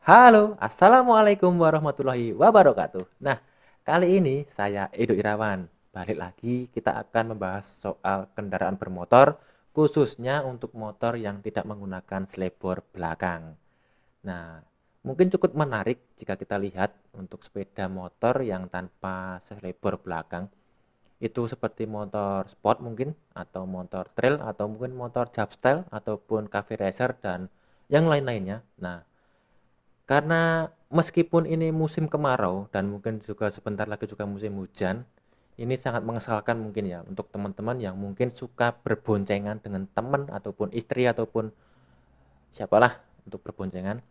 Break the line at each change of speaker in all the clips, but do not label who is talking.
Halo, assalamualaikum warahmatullahi wabarakatuh. Nah, kali ini saya Edo Irawan. Balik lagi, kita akan membahas soal kendaraan bermotor, khususnya untuk motor yang tidak menggunakan selebor belakang. Nah, mungkin cukup menarik jika kita lihat untuk sepeda motor yang tanpa selebor belakang. Itu seperti motor sport mungkin, atau motor trail, atau mungkin motor japstyle, ataupun cafe racer, dan yang lain-lainnya. Nah, karena meskipun ini musim kemarau dan mungkin juga sebentar lagi juga musim hujan, ini sangat mengesalkan mungkin ya untuk teman-teman yang mungkin suka berboncengan dengan teman ataupun istri ataupun siapalah untuk berboncengan.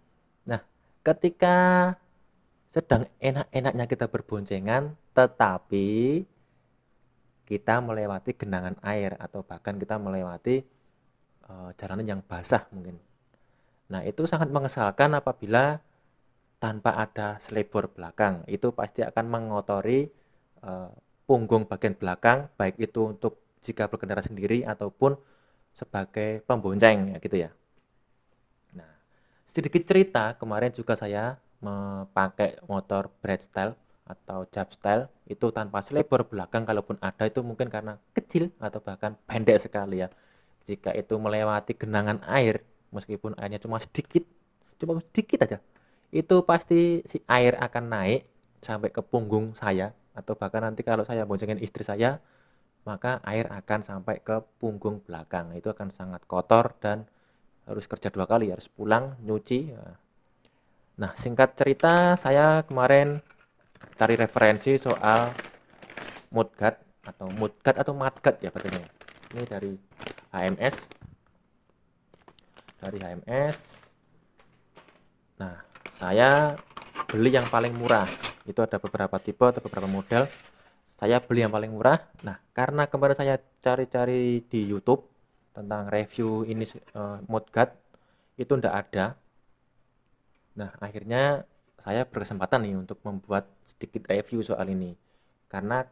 Nah, ketika sedang enak-enaknya kita berboncengan, tetapi kita melewati genangan air atau bahkan kita melewati jalanan yang basah mungkin. Nah, itu sangat mengesalkan apabila tanpa ada selebor belakang itu pasti akan mengotori uh, punggung bagian belakang baik itu untuk jika berkendara sendiri ataupun sebagai pembonceng ya gitu ya. Nah, sedikit cerita kemarin juga saya memakai motor Bradstyle atau Japstyle itu tanpa selebor belakang, kalaupun ada itu mungkin karena kecil atau bahkan pendek sekali ya. Jika itu melewati genangan air, meskipun airnya cuma sedikit aja, itu pasti si air akan naik sampai ke punggung saya, atau bahkan nanti kalau saya boncengin istri saya, maka air akan sampai ke punggung belakang. Itu akan sangat kotor dan harus kerja 2 kali, harus pulang nyuci. Nah, singkat cerita, saya kemarin cari referensi soal mudguard ya katanya. Ini HMS, dari HMS. Nah, saya beli yang paling murah. Itu ada beberapa tipe atau beberapa model. Saya beli yang paling murah. Nah, karena kemarin saya cari-cari di YouTube tentang review ini mudguard itu ndak ada. Nah, akhirnya saya berkesempatan nih untuk membuat sedikit review soal ini. Karena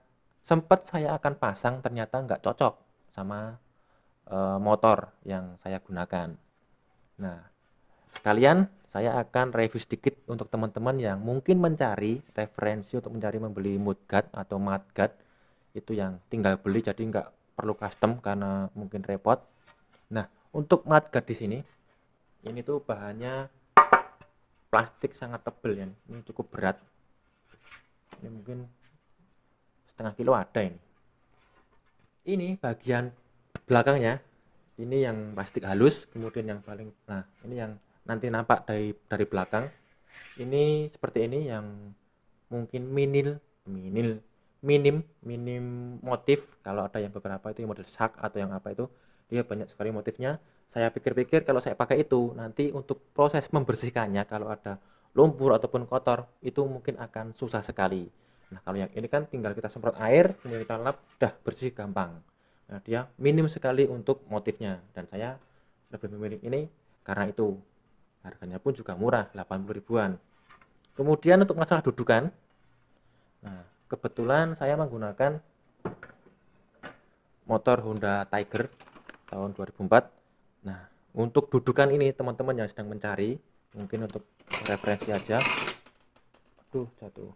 sempat saya akan pasang ternyata nggak cocok sama motor yang saya gunakan. Nah, sekalian saya akan review sedikit untuk teman-teman yang mungkin mencari referensi untuk mencari membeli mudguard atau mudguard itu yang tinggal beli jadi nggak perlu custom karena mungkin repot. Nah, untuk mudguard di sini ini tuh bahannya plastik sangat tebal ya. Ini cukup berat. Ini mungkin setengah kilo ada ini. Ini bagian belakangnya. Ini yang plastik halus, kemudian yang paling nah, ini yang nanti nampak dari belakang. Ini seperti ini yang mungkin minil minim minim motif. Kalau ada yang beberapa itu yang model shark atau yang apa itu, dia banyak sekali motifnya. Saya pikir-pikir kalau saya pakai itu nanti untuk proses membersihkannya kalau ada lumpur ataupun kotor itu mungkin akan susah sekali. Nah, kalau yang ini kan tinggal kita semprot air kemudian kita lap, udah bersih gampang. Nah, dia minim sekali untuk motifnya dan saya lebih memilih ini karena itu harganya pun juga murah, 80 ribuan. Kemudian untuk masalah dudukan, nah, kebetulan saya menggunakan motor Honda Tiger tahun 2004. Nah, untuk dudukan ini teman-teman yang sedang mencari, mungkin untuk referensi aja. Aduh, jatuh.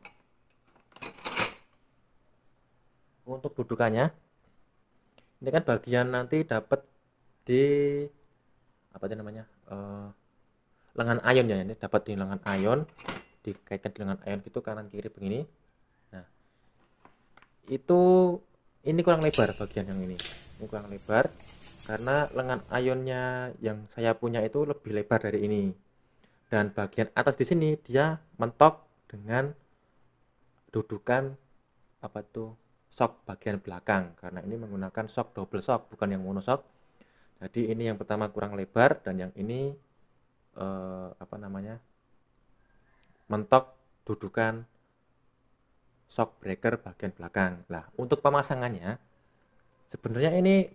Untuk dudukannya, ini kan bagian nanti dapat di apa itu namanya? Lengan ion ya, ini dapat di lengan ion, dikaitkan di lengan ion gitu kanan kiri begini. Nah, itu ini kurang lebar bagian yang ini. Ini kurang lebar karena lengan ionnya yang saya punya itu lebih lebar dari ini. Dan bagian atas di sini dia mentok dengan dudukan apa tuh shock bagian belakang karena ini menggunakan shock double shock bukan yang monoshock. Jadi ini yang pertama kurang lebar dan yang ini apa namanya mentok dudukan shock breaker bagian belakang. Nah, untuk pemasangannya sebenarnya ini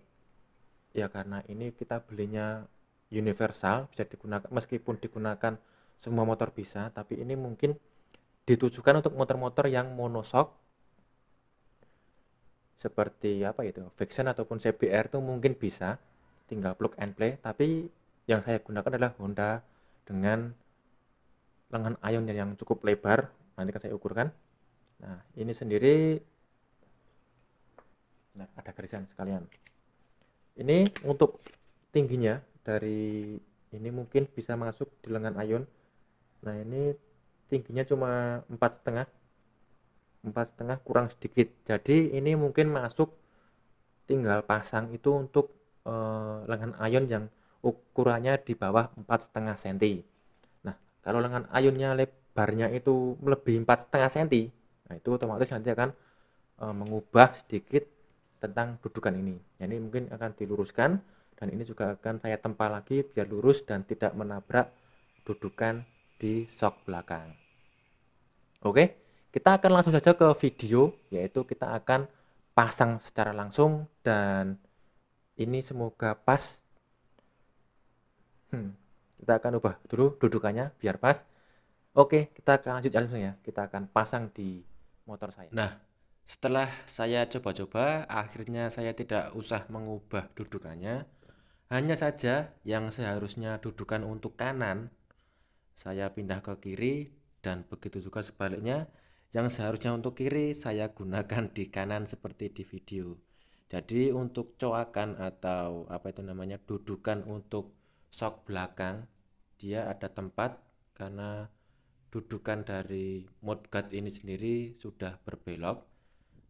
ya karena ini kita belinya universal bisa digunakan meskipun digunakan semua motor bisa, tapi ini mungkin ditujukan untuk motor-motor yang monoshock seperti apa itu Vexen ataupun CBR itu mungkin bisa tinggal plug and play, tapi yang saya gunakan adalah Honda dengan lengan ion yang cukup lebar. Nanti akan saya ukurkan. Nah, ini sendiri, nah, ada garisan sekalian. Ini untuk tingginya dari ini mungkin bisa masuk di lengan ion. Nah, ini tingginya cuma 4,5 kurang sedikit. Jadi ini mungkin masuk, tinggal pasang itu untuk lengan ion yang ukurannya di bawah 4,5 cm. Nah, kalau lengan ionnya lebarnya itu melebihi 4,5 cm, nah itu otomatis nanti akan mengubah sedikit tentang dudukan ini. Ini mungkin akan diluruskan, dan ini juga akan saya tempa lagi biar lurus dan tidak menabrak dudukan di sok belakang. Oke, kita akan langsung saja ke video, yaitu kita akan pasang secara langsung, dan ini semoga pas. Kita akan ubah dulu dudukannya biar pas. Oke, kita akan lanjut langsung ya. Kita akan pasang di motor saya. Nah, setelah saya coba-coba, akhirnya saya tidak usah mengubah dudukannya. Hanya saja yang seharusnya dudukan untuk kanan, saya pindah ke kiri, dan begitu juga sebaliknya. Yang seharusnya untuk kiri, saya gunakan di kanan seperti di video. Jadi untuk coakan atau apa itu namanya, dudukan untuk sok belakang, dia ada tempat karena dudukan dari mudguard ini sendiri sudah berbelok.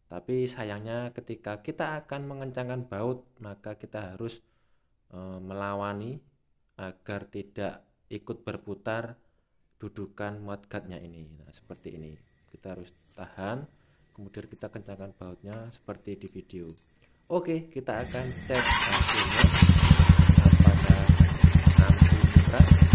Tapi sayangnya ketika kita akan mengencangkan baut, maka kita harus melawani agar tidak ikut berputar dudukan mudguardnya ini. Nah, seperti ini. Kita harus tahan, kemudian kita kencangkan bautnya seperti di video. Oke, kita akan cek hasilnya apakah 6 mitra.